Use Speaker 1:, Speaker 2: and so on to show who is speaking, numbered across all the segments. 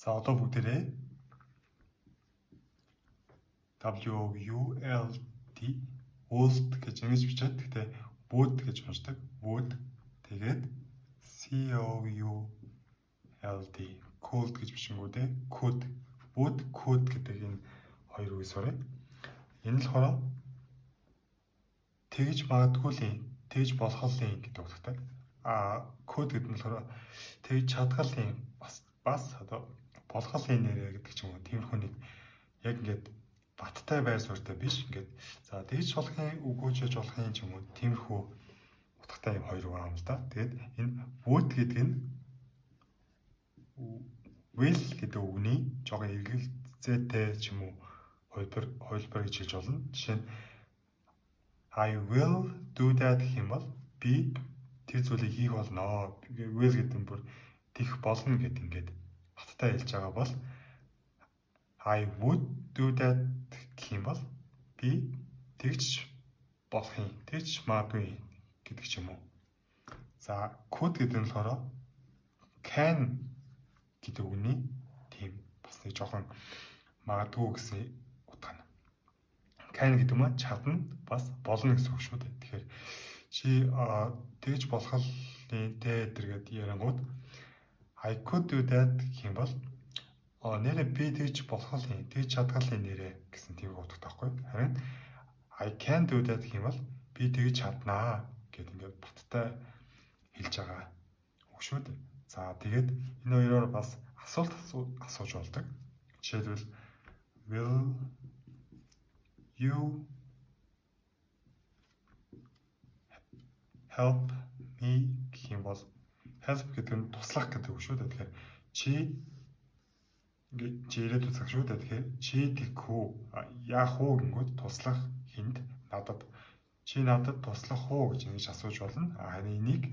Speaker 1: За одоо бүгдээрээ WULD would гэж ингэж бичээд гэхдээ would гэж уншдаг. Would тэгээд COULD could гэж бичингүүдээ could would could гэдэг энэ хоёр үгс орё. Энэ л хороо тэгж магадгүйлийн тэгж болохлын гэдэг утгатай. Could гэдэг нь болохоор тэгж чадгалын бас одоо болохлын нэрэ гэдэг ч юм уу. Тиймэрхүү нэг яг ингээд баттай байр суурьтай биш ингээд за тэгж болохын үгүйчж болохын ч юм уу. Тиймэрхүү утгатай юм хоёр үг аам л да. Тэгээд энэ would гэдэг нь will гэдэг үгний жоохон эргэлзээтэй ч юм уу хувилбар гэж хэлж болно. Жишээ нь I will do that гэх юм бол би тэр зүйлийг хийх болно. Will гэдэг нь бүр тийх болно гэдэг ингээд баттай хэлж байгаа бол I would do that гэх юм бол би тэгж болох юм. Тэгж магадгүй гэдэг ч юм уу. За could гэдэг нь болохоор can гэдэг үгний тийм бас нэг жоохон магадгүй гэсэн утга нь. Can гэдэг нь чадна бас болно гэсэн үг шүү дээ. Тэгэхээр чи тэгж болохлын тэргээд ярангууд I could do that гэх юм бол нэрээ би тэгж болохлын тэгж чадгалын нэрээ гэсэн тийм утгатай байхгүй. Харин I can do that гэх юм бол би тэгж чаднаа гэдэг ингээд баттай хэлж байгаа үг шүү дээ. За тэгээд энэ хоёроор бас асуулт асууж болдог. Жишээлбэл will you help me гэх юм бол help гэдэг нь туслах гэдэг үг шүү дээ. Тэгэхээр чи ирээд үзэх шүү дээ. Тэгэхээр чи тэгхүү яах уу гингүүд туслах хүнд надад чи надад туслах уу гэж ингэж асууж болно. Харин энийг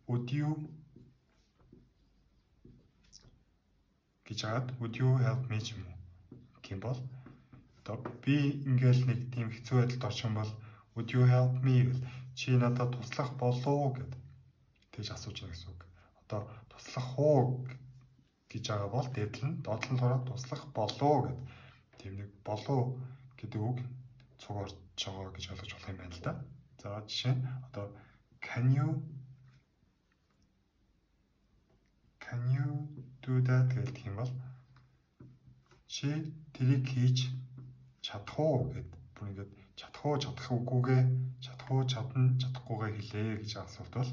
Speaker 1: would you гэж хаад would you help me ч юм уу гэх юм бол одоо би ингээл нэг тийм хэцүү байдалд орсон бол would you help me гэвэл чи надад туслах болов уу гэд тэгж асууж байгаа гэсэн үг. Одоо туслах уу гэж байгаа бол дэвдэл нь доотлон болохоор туслах болов гэд тийм нэг болов гэдэг үг цуг орж байгаа гэж ойлгож болох юм байна л да. За жишээ нь одоо can you do that гэдэг юм бол чи тэрийг хийж чадах уу гэд бүр ингээд чадах уу чадах үгүйгээ чадах уу чадна чадахгүйгээ хэлээ гэж асуулт бол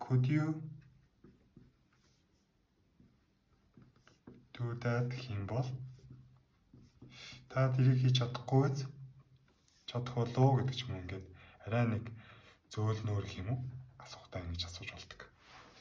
Speaker 1: could you do that гэх юм бол та тэрийг хийж чадахгүйс чадах болов уу гэдэг ч юм ингээд арай нэг зөөлнөр гэх юм уу асуухтаа ингэж асууж болдог.